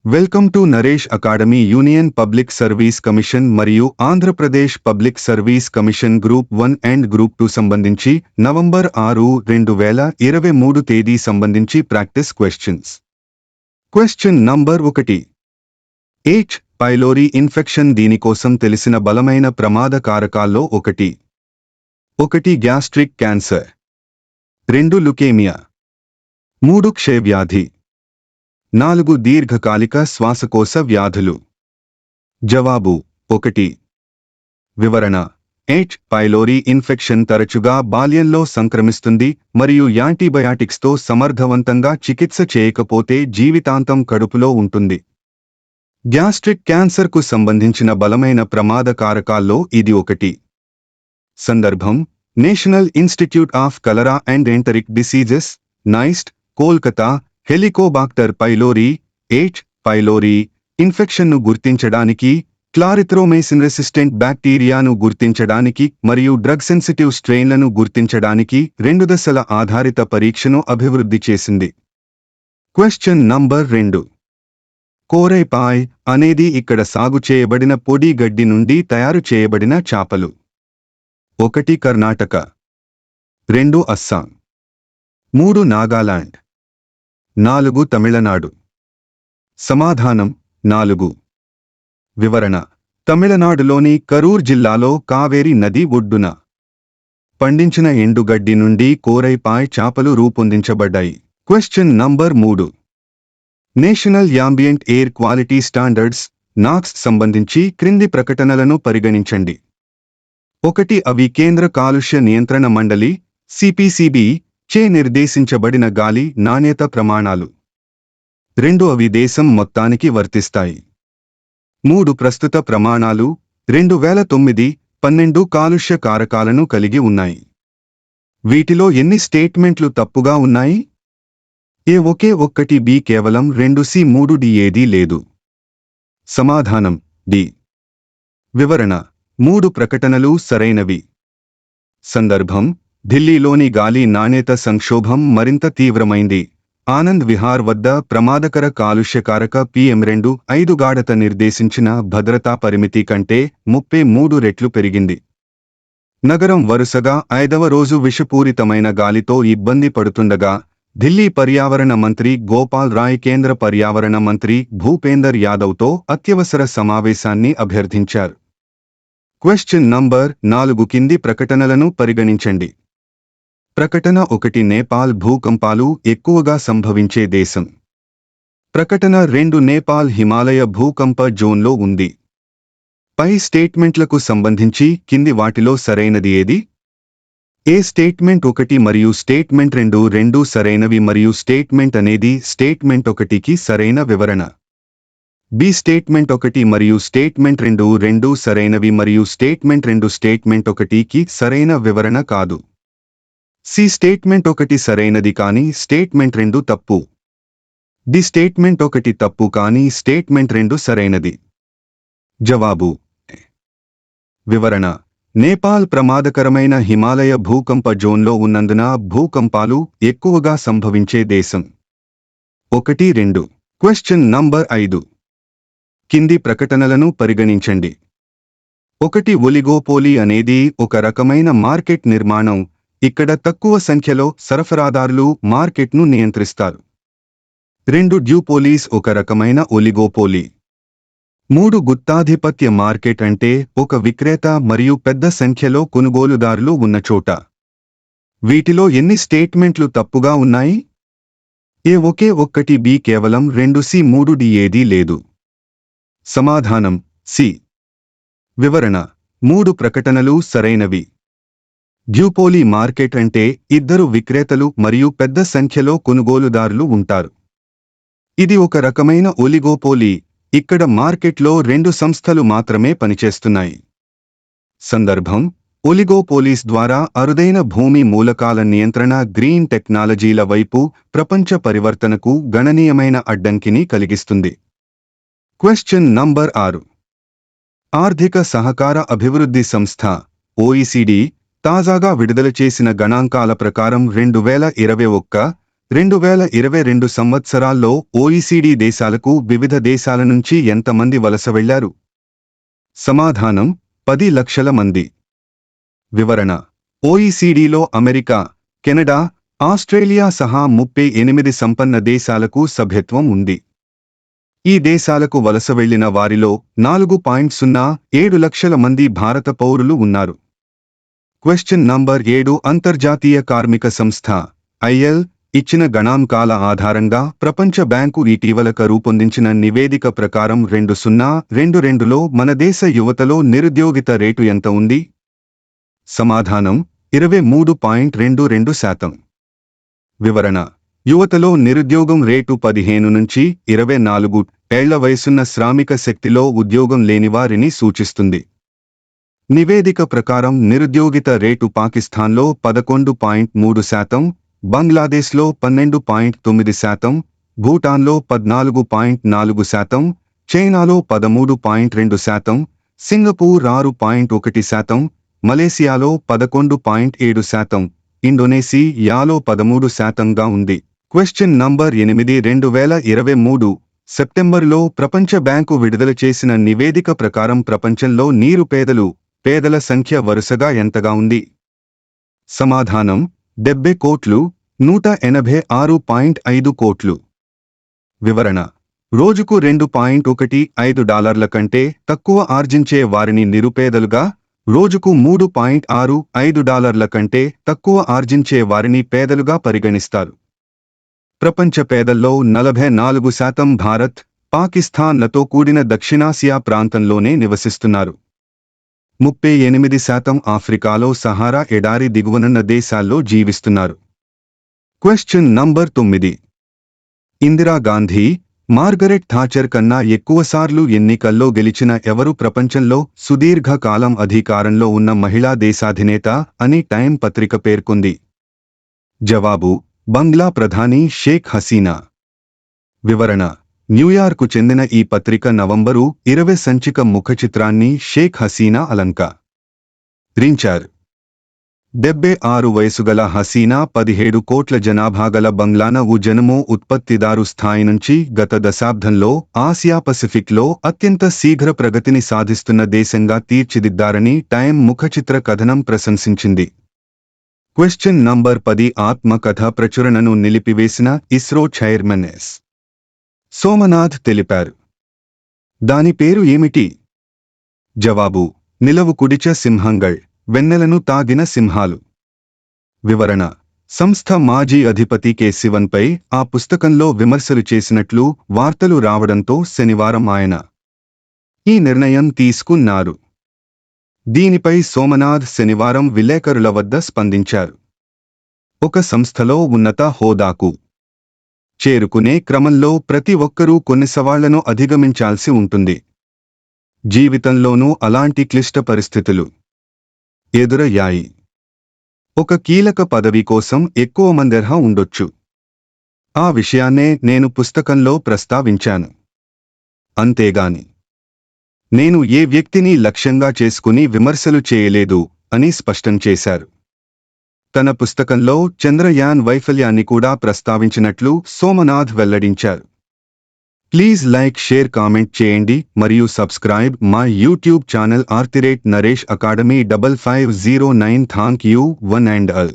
Welcome to Naresh academy. Union Public service Commission మరియు Andhra Pradesh public service commission group 1 and group 2 సంబంధించి November 6, 2023 తేదీ సంబంధించి practice questions. Question number 1. H. Pylori infection దీనికోసం తెలిసిన బలమైన ప్రమాద కారకాల్లో 1 గ్యాస్ట్రిక్ క్యాన్సర్, 2 లుకేమియా, 3 క్షయవ్యాధి, 4 దీర్ఘకాలిక శ్వాసకోశ వ్యాధులు. జవాబు 1. వివరణ: H. పైలోరీ ఇన్ఫెక్షన్ తరచుగా బాల్యంలో సంక్రమిస్తుంది మరియు యాంటీబయాటిక్స్తో సమర్థవంతంగా చికిత్స చేయకపోతే జీవితాంతం కడుపులో ఉంటుంది. గ్యాస్ట్రిక్ క్యాన్సర్కు సంబంధించిన బలమైన ప్రమాద కారకాల్లో ఇది 1. సందర్భం: National Institute of Cholera and Enteric Diseases, NICED, Kolkata. Helicobacter pylori, H. Pylori ఇన్ఫెక్షన్ను గుర్తించడానికి, క్లారిథ్రోమైసిన్ రెసిస్టెంట్ బ్యాక్టీరియాను గుర్తించడానికి మరియు డ్రగ్ సెన్సిటివ్ స్ట్రెయిన్లను గుర్తించడానికి 2 దశల ఆధారిత పరీక్షను అభివృద్ధి చేసింది. Question number 2. కోరైపాయ్ అనేది ఇక్కడ సాగు చేయబడిన పొడి గడ్డి నుండి తయారు చేయబడిన చేపలు. 1 కర్ణాటక, 2 అస్సాం, 3 నాగాలాండ్, 4 తమిళనాడు. సమాధానం 4. వివరణ: తమిళనాడులోని కరూర్ జిల్లాలో కావేరి నది ఒడ్డున పండించిన ఎండుగడ్డి నుండి కోరైపాయ్ చేపలు రూపొందించబడ్డాయి. Question number 3. National ambient air quality standards NOx సంబంధించి క్రింది ప్రకటనలను పరిగణించండి. 1. అవి కేంద్ర కాలుష్య నియంత్రణ మండలి (CPCB) చే నిర్దేశించబడిన గాలి నాణ్యత ప్రమాణాలు. 2. అవి దేశం మొత్తానికి వర్తిస్తాయి. 3. ప్రస్తుత ప్రమాణాలు 2009-12 కాలుష్య కారకాలను కలిగి ఉన్నాయి. వీటిలో ఎన్ని స్టేట్మెంట్లు తప్పుగా ఉన్నాయి? A. ఒకే ఒక్కటి, B. కేవలం 2, C. 3, D. ఏదీ లేదు. సమాధానం D. వివరణ: 3 ప్రకటనలు సరైనవి. సందర్భం: ఢిల్లీలోని గాలి నాణ్యత సంక్షోభం మరింత తీవ్రమైంది. ఆనంద్ విహార్ వద్ద ప్రమాదకర కాలుష్యకారక PM2.5 గాఢత నిర్దేశించిన భద్రతా పరిమితి కంటే 33 రెట్లు పెరిగింది. నగరం వరుసగా 5వ రోజు విషపూరితమైన గాలితో ఇబ్బంది పడుతుండగా, ఢిల్లీ పర్యావరణ మంత్రి గోపాల్ రాయ్ కేంద్ర పర్యావరణ మంత్రి భూపేందర్ యాదవ్తో అత్యవసర సమావేశాన్ని అభ్యర్థించారు. Question number 4. కింది ప్రకటనలను పరిగణించండి. ప్రకటన 1. నేపాల్ భూకంపాలు ఎక్కువగా సంభవించే దేశం. ప్రకటన 2. నేపాల్ హిమాలయ భూకంప జోన్లో ఉంది. పై స్టేట్మెంట్లకు సంబంధించి కింది వాటిలో సరైనది ఏది? ఏ. స్టేట్మెంట్ 1 మరియు స్టేట్మెంట్ 2 రెండూ సరైనవి మరియు స్టేట్మెంట్ అనేది స్టేట్మెంట్ 1కి సరైన వివరణ. బి. స్టేట్మెంట్ 1 మరియు స్టేట్మెంట్ 2 రెండూ సరైనవి మరియు స్టేట్మెంట్ 2 స్టేట్మెంట్ 1కి సరైన వివరణ కాదు. సి. స్టేట్మెంట్ 1 సరైనది కానీ స్టేట్మెంట్ 2 తప్పు. డి. స్టేట్మెంట్ 1 తప్పు కానీ స్టేట్మెంట్ 2 సరైనది. జవాబు: వివరణ: నేపాల్ ప్రమాదకరమైన హిమాలయ భూకంప జోన్లో ఉన్నందున భూకంపాలు ఎక్కువగా సంభవించే దేశం. 1, 2. Question number 5. కింది ప్రకటనలను పరిగణించండి. 1. ఒలిగోపోలీ అనేది ఒక రకమైన మార్కెట్ నిర్మాణం, ఇక్కడ తక్కువ సంఖ్యలో సరఫరాదారులు మార్కెట్ను నియంత్రిస్తారు. 2. డ్యూపోలీస్ ఒక రకమైన ఒలిగోపోలీ. 3. గుత్తాధిపత్య మార్కెట్ అంటే ఒక విక్రేత మరియు పెద్ద సంఖ్యలో కొనుగోలుదారులు ఉన్న చోట. వీటిలో ఎన్ని స్టేట్మెంట్లు తప్పుగా ఉన్నాయి? A. ఒకే ఒక్కటి, B. కేవలం 2, C. 3, D. ఏదీ లేదు. సమాధానం C. వివరణ: 3 ప్రకటనలు సరైనవి. డ్యూపోలీ మార్కెట్ అంటే 2 విక్రేతలు మరియు పెద్ద సంఖ్యలో కొనుగోలుదారులు ఉంటారు. ఇది ఒక రకమైన ఒలిగోపోలీ, ఇక్కడ మార్కెట్లో 2 సంస్థలు మాత్రమే పనిచేస్తున్నాయి. సందర్భం: ఒలిగోపోలీస్ ద్వారా అరుదైన భూమి మూలకాల నియంత్రణ గ్రీన్ టెక్నాలజీల వైపు ప్రపంచ పరివర్తనకు గణనీయమైన అడ్డంకిని కలిగిస్తుంది. Question number 6. ఆర్థిక సహకార అభివృద్ధి సంస్థ OECD తాజాగా విడుదల చేసిన గణాంకాల ప్రకారం 2021 2022 సంవత్సరాల్లో OECD దేశాలకు వివిధ దేశాల నుంచి ఎంతమంది వలస వెళ్లారు? సమాధానం 10 లక్షల మంది. వివరణ: OECDలో అమెరికా, కెనడా, ఆస్ట్రేలియా సహా 38 సంపన్న దేశాలకు సభ్యత్వం ఉంది. ఈ దేశాలకు వలస వెళ్లిన వారిలో 4.07 లక్షల మంది భారత పౌరులు ఉన్నారు. Question number 7. అంతర్జాతీయ కార్మిక సంస్థ IL ఇచ్చిన గణాంకాల ఆధారంగా ప్రపంచ బ్యాంకు ఇటీవల రూపొందించిన నివేదిక ప్రకారం 2022లో మన దేశ యువతలో నిరుద్యోగిత రేటు ఎంత ఉంది? సమాధానం 23.22%. వివరణ: యువతలో నిరుద్యోగం రేటు 15 నుంచి 24 ఏళ్ల వయసున్న శ్రామిక శక్తిలో ఉద్యోగం లేనివారిని సూచిస్తుంది. నివేదిక ప్రకారం నిరుద్యోగిత రేటు పాకిస్తాన్లో 11.3%, బంగ్లాదేశ్లో 12.9%, భూటాన్లో 14.4%, చైనాలో 13.2%, సింగపూర్ 6.1%, మలేసియాలో 11.7%, ఇండోనేషియాలో 13%గా ఉంది. Question number 8. 2023 సెప్టెంబరులో ప్రపంచ బ్యాంకు విడుదల చేసిన నివేదిక ప్రకారం ప్రపంచంలో పేదల సంఖ్య వరుసగా ఎంతగా ఉంది? సమాధానం 70 కోట్లు, 186.5 కోట్లు. వివరణ: రోజుకు $2.15 కంటే తక్కువ ఆర్జించే వారిని నిరుపేదలుగా, రోజుకు $3.65 కంటే తక్కువ ఆర్జించే వారిని పేదలుగా పరిగణిస్తారు. ప్రపంచ పేదల్లో 44% భారత్, పాకిస్తాన్లతో కూడిన దక్షిణాసియా ప్రాంతంలోనే నివసిస్తున్నారు. 38% ఆఫ్రికాలో సహారా ఎడారి దిగువనున్న దేశాల్లో జీవిస్తున్నారు. Question number 9. Indira Gandhi, Margaret Thatcher కన్నా ఎక్కువసార్లు ఎన్నికల్లో గెలిచిన ఎవరు ప్రపంచంలో సుదీర్ఘకాలం అధికారంలో ఉన్న మహిళా దేశాధినేత అని టైమ్ పత్రిక పేర్కొంది? జవాబు: బంగ్లా ప్రధాని షేక్ హసీనా. వివరణ: న్యూయార్కు చెందిన ఈ పత్రిక నవంబరు 20 సంచిక ముఖచిత్రాన్ని షేక్ హసీనా అలంకరించారు. 76 వయసుగల హసీనా 17 కోట్ల జనాభా గల బంగ్లాను జనము ఉత్పత్తిదారు స్థాయి నుంచి గత దశాబ్దంలో ఆసియా పసిఫిక్లో అత్యంత శీఘ్ర ప్రగతిని సాధిస్తున్న దేశంగా తీర్చిదిద్దారని టైమ్ ముఖచిత్ర కథనం ప్రశంసించింది. Question number 10. ఆత్మకథ ప్రచురణను నిలిపివేసిన ఇస్రో చైర్మన్ ఎస్. సోమనాథ్ తెలిపారు. దాని పేరు ఏమిటి? జవాబు: నిలవు కుడిచ సింహంగళ్, వెన్నెలను తాగిన సింహాలు. వివరణ: సంస్థ మాజీ అధిపతి కె. శివన్పై ఆ పుస్తకంలో విమర్శలు చేసినట్లు వార్తలు రావడంతో శనివారం ఆయన ఈ నిర్ణయం తీసుకున్నారు. దీనిపై సోమనాథ్ శనివారం విలేకరుల వద్ద స్పందించారు. ఒక సంస్థలో ఉన్నత హోదాకు చేరుకునే క్రమంలో ప్రతి ఒక్కరూ కొన్ని సవాళ్లను అధిగమించాల్సి ఉంటుంది. జీవితంలోనూ అలాంటి క్లిష్ట పరిస్థితులు ఎదురయ్యాయి. ఒక కీలక పదవి కోసం ఎక్కువ మంది అర్హత ఉండొచ్చు. ఆ విషయాన్నే నేను పుస్తకంలో ప్రస్తావించాను. అంతేగాని నేను ఏ వ్యక్తిని లక్ష్యంగా చేసుకుని విమర్శలు చేయలేదు అని స్పష్టం చేశారు. తన పుస్తకంలో చంద్రయాన్ వైఫల్యాన్ని కూడా ప్రస్తావించినట్లు సోమనాథ్ వెల్లడించారు. ప్లీజ్ లైక్, షేర్, కామెంట్ చేయండి మరియు subscribe my YouTube channel @Naresh academy 5509. Thank you. 1 and all.